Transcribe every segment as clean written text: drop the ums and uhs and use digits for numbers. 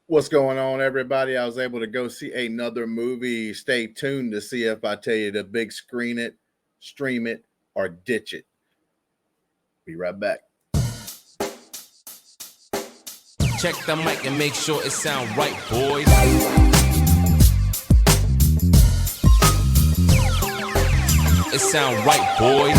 What's going on, everybody? I was able to go see another movie. Stay tuned to see if I tell you to big screen it, stream it, or ditch it. Be right back. Check the mic and make sure it sound right, boys. It sound right, boys.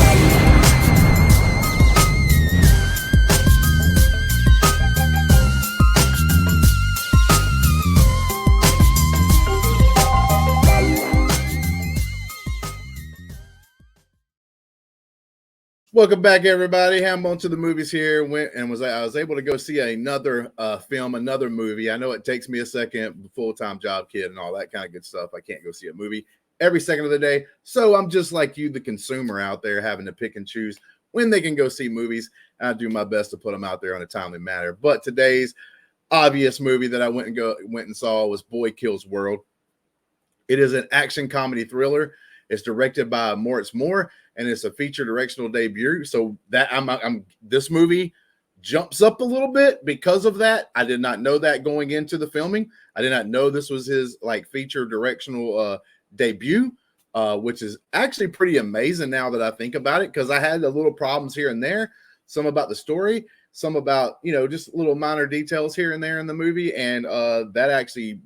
Welcome back, everybody. Hambone to the movies here. I was able to go see another film, another movie. I know it takes me a second, full-time job kid and all that kind of good stuff. I can't go see a movie every second of the day. So I'm just like you, the consumer out there, having to pick and choose when they can go see movies. I do my best to put them out there on a timely manner. But today's obvious movie that I went and saw was Boy Kills World. It is an action comedy thriller. It's directed by Moritz Mohr, and it's a feature directional debut. So that this movie jumps up a little bit because of that. I did not know that going into the filming. I did not know this was his feature directional debut, which is actually pretty amazing now that I think about it, because I had the little problems here and there, some about the story, some about, just little minor details here and there in the movie. And that actually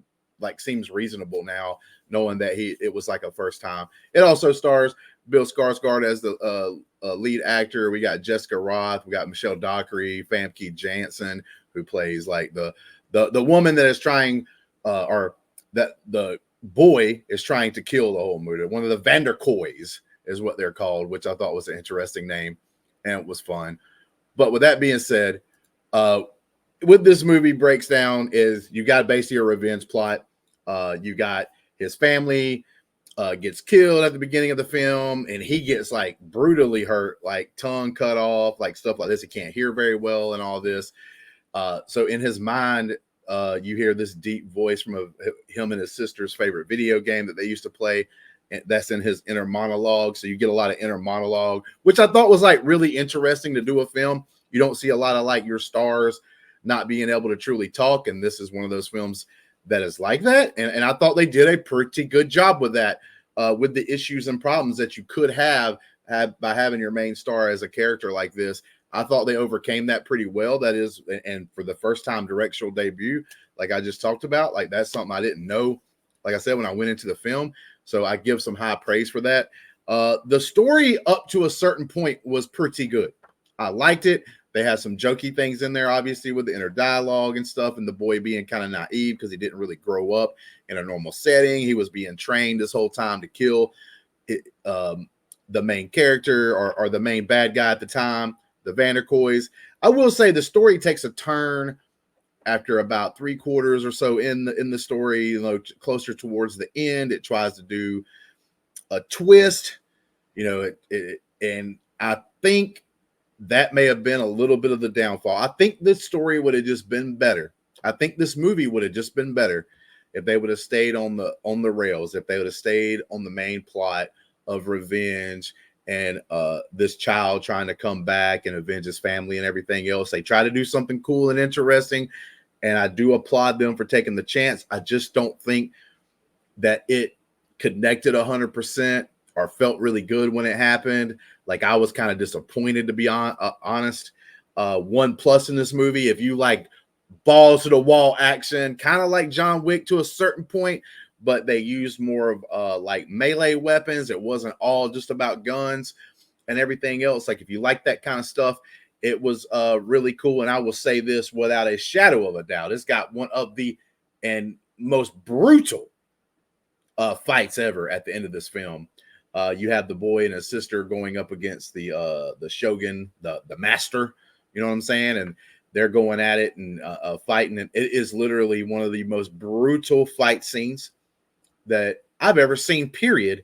seems reasonable now, knowing that it was a first time. It also stars Bill Skarsgård as the lead actor. We got Jessica Roth, we got Michelle Dockery, Famke Janssen, who plays the woman that is trying, or that the boy is trying to kill the whole movie. One of the Vanderkoys is what they're called, which I thought was an interesting name, and it was fun. But with that being said, what this movie breaks down is you got basically a revenge plot. You got his family gets killed at the beginning of the film, and he gets brutally hurt, tongue cut off, stuff like this. He can't hear very well and all this. So in his mind, you hear this deep voice from him and his sister's favorite video game that they used to play. And that's in his inner monologue. So you get a lot of inner monologue, which I thought was really interesting to do a film. You don't see a lot of your stars not being able to truly talk. And this is one of those films that is like that. And I thought they did a pretty good job with that, with the issues and problems that you could have by having your main star as a character like this. I thought they overcame that pretty well. That is, and for the first time directional debut, like I just talked about, that's something I didn't know, like I said, when I went into the film. So I give some high praise for that. The story up to a certain point was pretty good. I liked it. They had some jokey things in there, obviously, with the inner dialogue and stuff, and the boy being kind of naive because he didn't really grow up in a normal setting. He was being trained this whole time to kill the main character or the main bad guy at the time, the Vanderkoys. I will say the story takes a turn after about 3/4 or so in the story, closer towards the end. It tries to do a twist, and I think that may have been a little bit of the downfall. I think this story would have just been better. I think this movie would have just been better if they would have stayed on the rails, if they would have stayed on the main plot of revenge and this child trying to come back and avenge his family and everything else. They try to do something cool and interesting, and I do applaud them for taking the chance. I just don't think that it connected 100% or felt really good when it happened. I was kind of disappointed, to be honest. 1+ in this movie, if you balls to the wall action, kind of like John Wick to a certain point, but they used more of melee weapons. It wasn't all just about guns and everything else. If you like that kind of stuff, it was really cool. And I will say this without a shadow of a doubt, it's got one of the most brutal fights ever at the end of this film. You have the boy and his sister going up against the shogun, the master, you know what I'm saying? And they're going at it and fighting. And it is literally one of the most brutal fight scenes that I've ever seen, period,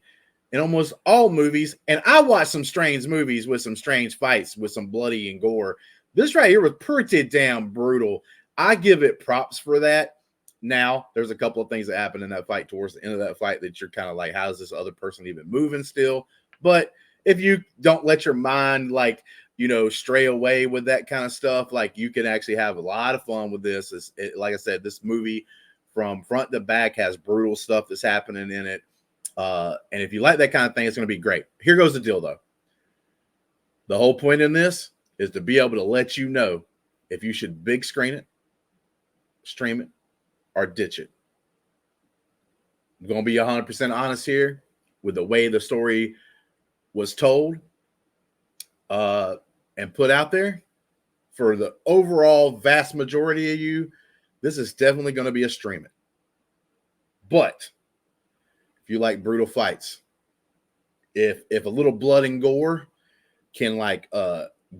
in almost all movies. And I watched some strange movies with some strange fights with some bloody and gore. This right here was pretty damn brutal. I give it props for that. Now, there's a couple of things that happen in that fight towards the end of that fight that you're kind of like, how is this other person even moving still? But if you don't let your mind stray away with that kind of stuff, like you can actually have a lot of fun with this. Like I said, this movie from front to back has brutal stuff that's happening in it. And if you like that kind of thing, it's going to be great. Here goes the deal, though. The whole point in this is to be able to let you know if you should big screen it, stream it, or ditch it. I'm going to be 100% honest here with the way the story was told and put out there. For the overall vast majority of you, this is definitely going to be a stream it. But if you like brutal fights, if a little blood and gore can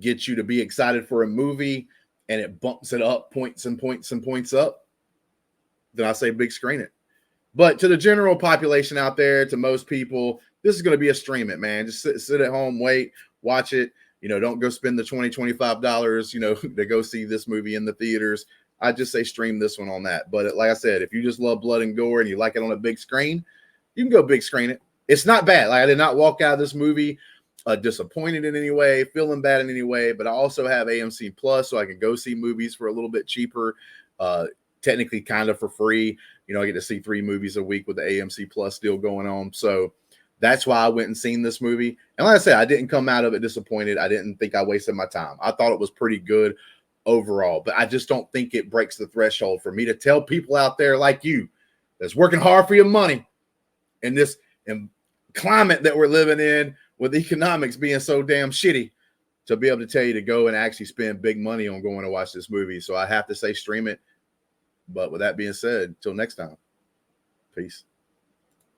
get you to be excited for a movie and it bumps it up points up, then I say big screen it. But to the general population out there, to most people, this is going to be a stream it, man. Just sit at home, wait, watch it. Don't go spend the $20, $25, to go see this movie in the theaters. I just say stream this one on that. But like I said, if you just love blood and gore and you like it on a big screen, you can go big screen it. It's not bad. Like, I did not walk out of this movie disappointed in any way, feeling bad in any way, but I also have AMC Plus, so I can go see movies for a little bit cheaper, technically kind of for free. I get to see 3 movies a week with the AMC Plus deal going on. So that's why I went and seen this movie. And like I said, I didn't come out of it disappointed. I didn't think I wasted my time. I thought it was pretty good overall, but I just don't think it breaks the threshold for me to tell people out there like you that's working hard for your money in this climate that we're living in, with economics being so damn shitty, to be able to tell you to go and actually spend big money on going to watch this movie. So I have to say stream it. But with that being said, until next time, peace.